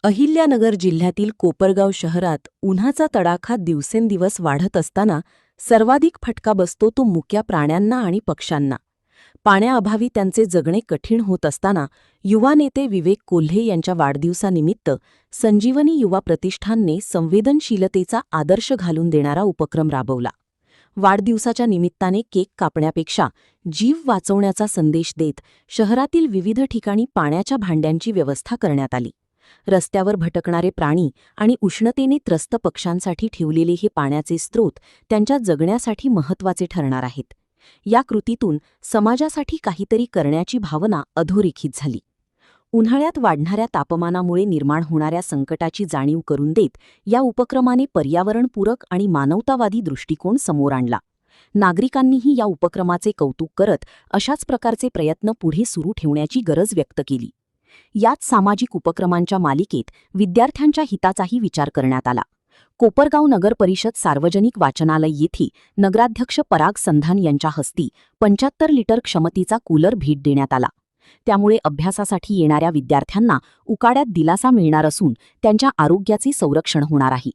अहिल्यानगर जिल्ह्यातील कोपरगाव शहरात उन्हाचा तडाखा दिवसेंदिवस वाढत असताना सर्वाधिक फटका बसतो तो मुक्या प्राण्यांना आणि पक्ष्यांना. पाण्याअभावी त्यांचे जगणे कठीण होत असताना युवा नेते विवेक कोल्हे यांच्या वाढदिवसानिमित्त संजीवनी युवा प्रतिष्ठानने संवेदनशीलतेचा आदर्श घालून देणारा उपक्रम राबवला. वाढदिवसाच्या निमित्ताने केक कापण्यापेक्षा जीव वाचवण्याचा संदेश देत शहरातील विविध ठिकाणी पाण्याच्या भांड्यांची व्यवस्था करण्यात आली. रस्त्यावर भटकणारे प्राणी आणि उष्णतेने त्रस्त पक्ष्यांसाठी ठेवलेले हे पाण्याचे स्रोत त्यांच्या जगण्यासाठी महत्त्वाचे ठरणार आहेत. या कृतीतून समाजासाठी काहीतरी करण्याची भावना अधोरेखित झाली. उन्हाळ्यात वाढणाऱ्या तापमानामुळे निर्माण होणाऱ्या संकटाची जाणीव करून देत या उपक्रमाने पर्यावरणपूरक आणि मानवतावादी दृष्टिकोन समोर आणला. नागरिकांनीही या उपक्रमाचे कौतुक करत अशाच प्रकारचे प्रयत्न पुढे सुरू ठेवण्याची गरज व्यक्त केली. याच सामाजिक उपक्रमांच्या मालिकेत विद्यार्थ्यांच्या हिताचाही विचार करण्यात आला. कोपरगाव नगर परिषद सार्वजनिक वाचनालय येथे नगराध्यक्ष पराग संधान यांच्या हस्ती 75 लिटर क्षमतेचा कूलर भेट देण्यात आला. त्यामुळे अभ्यासासाठी येणाऱ्या विद्यार्थ्यांना उकाड्यात दिलासा मिळणार असून त्यांच्या आरोग्याचे संरक्षण होणार आहे.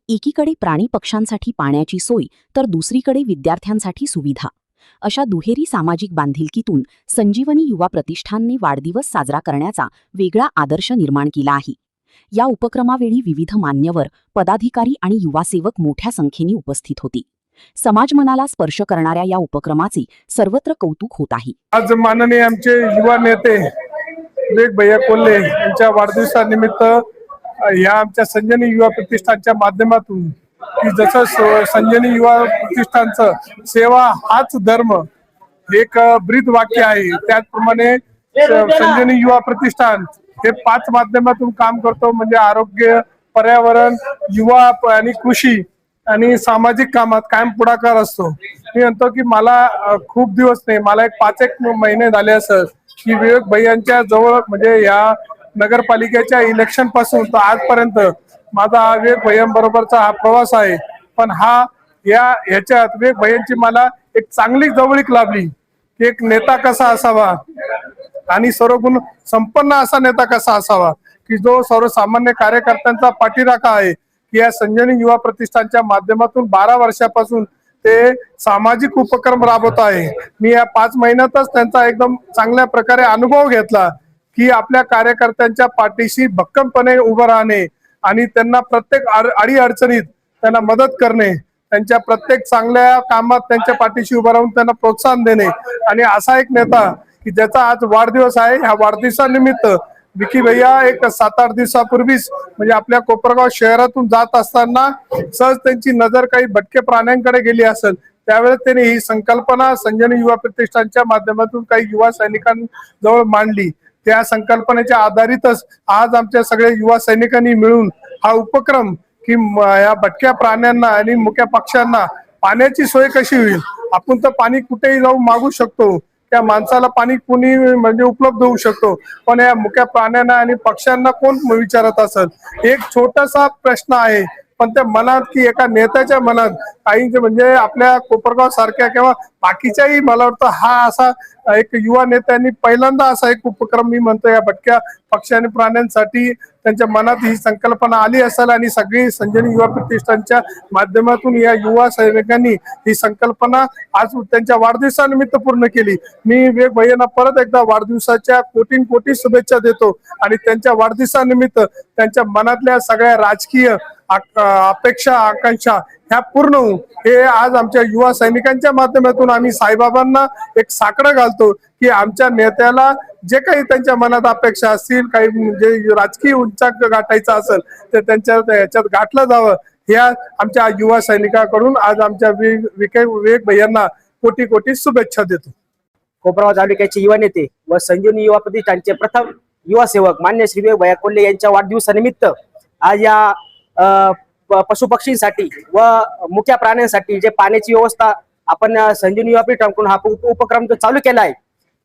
एकीकडे प्राणी पक्ष्यांसाठी पाण्याची सोय तर दुसरीकडे विद्यार्थ्यांसाठी सुविधा, अशा दुहेरी सामाजिक बांधिलकीतून संजीवनी युवा प्रतिष्ठानने वाढदिवस साजरा करण्याचा वेगळा आदर्श निर्माण केला आहे. या उपक्रमावेळी विविध मान्यवर, पदाधिकारी आणि युवासेवक मोठ्या संख्येने उपस्थित होते. समाजमनाला स्पर्श करणाऱ्या या उपक्रमाचे सर्वत्र कौतुक होत आहे. आज माननीय आमचे युवा नेते विवेक भैया कोल्हे यांच्या वाढदिवसानिमित्त या आमच्या संजीवनी युवा प्रतिष्ठानच्या माध्यमातून की जसं संजीवनी युवा प्रतिष्ठानचं सेवा हाच धर्म एक ब्रीद वाक्य आहे, त्याचप्रमाणे संजीवनी युवा प्रतिष्ठान हे 5 माध्यमातून काम करतो, म्हणजे आरोग्य, पर्यावरण, युवा आणि कृषी आणि सामाजिक कामात कायम पुढाकार असतो. मी म्हणतो की मला खूप दिवस नाही, मला 5-1 महिने झाले असं की विवेक भैयांच्या जवळ, म्हणजे या नगरपालिकेच्या इलेक्शन पासून तर आजपर्यंत माझा विवेक भैयांबरोबरचा हा प्रवास आहे. पण ह्याच्यात विवेक भैयांची मला एक चांगली जवळीक लाभली की एक नेता कसा असावा आणि सर्वगुण संपन्न असा नेता कसा असावा की जो सर्वसामान्य कार्यकर्त्यांचा पाठीराखा आहे. की या संजीवनी युवा प्रतिष्ठानच्या माध्यमातून 12 वर्षापासून ते सामाजिक उपक्रम राबवत आहे. मी या 5 महिन्यातच त्यांचा एकदम चांगल्या प्रकारे अनुभव घेतला की आपल्या कार्यकर्त्यांच्या पाठीशी भक्कमपणे उभं राहणे आणि त्यांना प्रत्येक अडी अडचणीत त्यांना मदत करणे, त्यांच्या प्रत्येक चांगल्या कामात त्यांच्या पाठीशी उभं राहून त्यांना प्रोत्साहन देणे. आणि असा एक नेता की ज्याचा आज वाढदिवस आहे, ह्या वाढदिवसानिमित्त विकी भैया एक 7-8 दिवसापूर्वीच म्हणजे आपल्या कोपरगाव शहरातून जात असताना सहज त्यांची नजर काही भटके प्राण्यांकडे गेली असेल, त्यावेळेस त्यांनी ही संकल्पना संजीवनी युवा प्रतिष्ठानच्या माध्यमातून काही युवा सैनिकांजवळ मांडली. त्या संकल्पनेच्या आधारितच आज आमच्या सगळ्या युवा सैनिकांनी मिळून हा उपक्रम की या भटक्या प्राण्यांना आणि मुक्या पक्ष्यांना पाण्याची सोय कशी होईल. आपण तर पाणी कुठेही जाऊन मागू शकतो, त्या माणसाला पाणी कुणी म्हणजे उपलब्ध होऊ शकतो, पण या मुक्या प्राण्यांना आणि पक्ष्यांना कोण विचारत असेल. एक छोटासा प्रश्न आहे, पण त्या मनात की एका नेत्याच्या मनात काहींचे म्हणजे आपल्या कोपरगाव सारख्या किंवा बाकीच्याही मला वाटतं हा असा एक युवा नेत्यांनी पहिल्यांदा असा एक उपक्रम मी म्हणतो या भटक्या पक्षी आणि प्राण्यांसाठी त्यांच्या मनात ही संकल्पना आली असेल आणि सगळी संजीवनी युवा प्रतिष्ठानच्या माध्यमातून या युवा सैनिकांनी ही संकल्पना आज त्यांच्या वाढदिवसानिमित्त पूर्ण केली. मी विवेक भैयांना परत एकदा वाढदिवसाच्या कोटी शुभेच्छा देतो आणि त्यांच्या वाढदिवसानिमित्त त्यांच्या मनातल्या सगळ्या राजकीय अपेक्षा, आकांक्षा ह्या पूर्ण होऊन हे आज आमच्या युवा सैनिकांच्या माध्यमातून आम्ही साईबाबांना एक साकडं घालतो की आमच्या नेत्याला जे काही त्यांच्या मनात अपेक्षा असतील, काही म्हणजे राजकीय उंचाक गाठायचा असेल तर त्यांच्या ह्याच्यात गाठलं जावं. ह्या आमच्या युवा सैनिकांकडून आज आमच्या विवेक भैयांना कोटी शुभेच्छा देतो. कोपरगाव तालुक्याचे युवा नेते व संजीवनी युवा प्रतिष्ठानचे प्रथम युवा सेवक मान्य श्री विवेक भैया कोल्हे यांच्या वाढदिवसानिमित्त आज या पशुपक्षींसाठी व मुक्या प्राण्यांसाठी जे पाण्याची व्यवस्था आपण संजीवनी युवा प्रतिष्ठानकडून हा उपक्रम जो चालू केला आहे,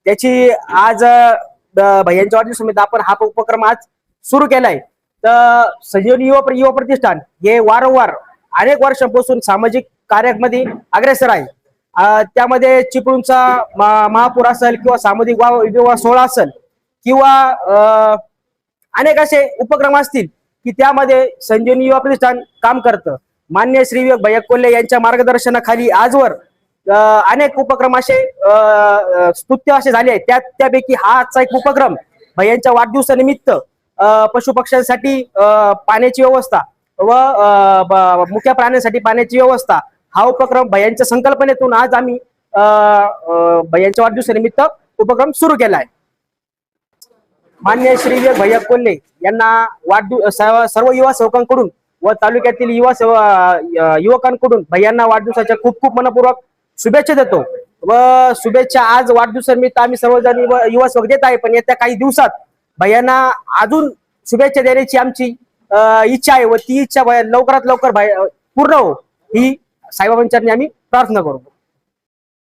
त्याची आज भैयांच्या वाढदिवसानिमित्त आपण हा उपक्रम आज सुरू केलाय. तर संजीवनी युवा प्रतिष्ठान हे वारंवार अनेक वर्षांपासून सामाजिक कार्यामध्ये अग्रेसर आहे. त्यामध्ये चिपळूणचा महापूर असेल किंवा सामाजिक विवाह सोहळा असेल किंवा अनेक असे उपक्रम असतील की त्यामध्ये संजीवनी युवा प्रतिष्ठान काम करतं. मान्य श्री विवेक भैया कोल्हे यांच्या मार्गदर्शनाखाली आजवर अनेक उपक्रम असे स्तुत्य असे झाले आहेत. त्यापैकी हा आजचा एक उपक्रम भैयांच्या वाढदिवसानिमित्त पशु पक्ष्यांसाठी पाण्याची व्यवस्था व मुक्या प्राण्यांसाठी पाण्याची व्यवस्था हा उपक्रम भैयांच्या संकल्पनेतून आज आम्ही भैयांच्या वाढदिवसानिमित्त उपक्रम सुरू केला आहे. मान्य श्री विवेक भैया कोल्हे यांना सर्व युवा सेवकांकडून व तालुक्यातील युवकांकडून भैयांना वाढदिवसाच्या खूप खूप मनपूर्वक शुभेच्छा देतो व शुभेच्छा आज वाढदिवसानिमित्त आम्ही सर्वजण युवा सेवक देत आहे. पण येत्या काही दिवसात भैयांना अजून शुभेच्छा देण्याची आमची इच्छा आहे व ती इच्छा लवकरात लवकर पूर्ण हो ही साईबाबांच्या आम्ही प्रार्थना करू.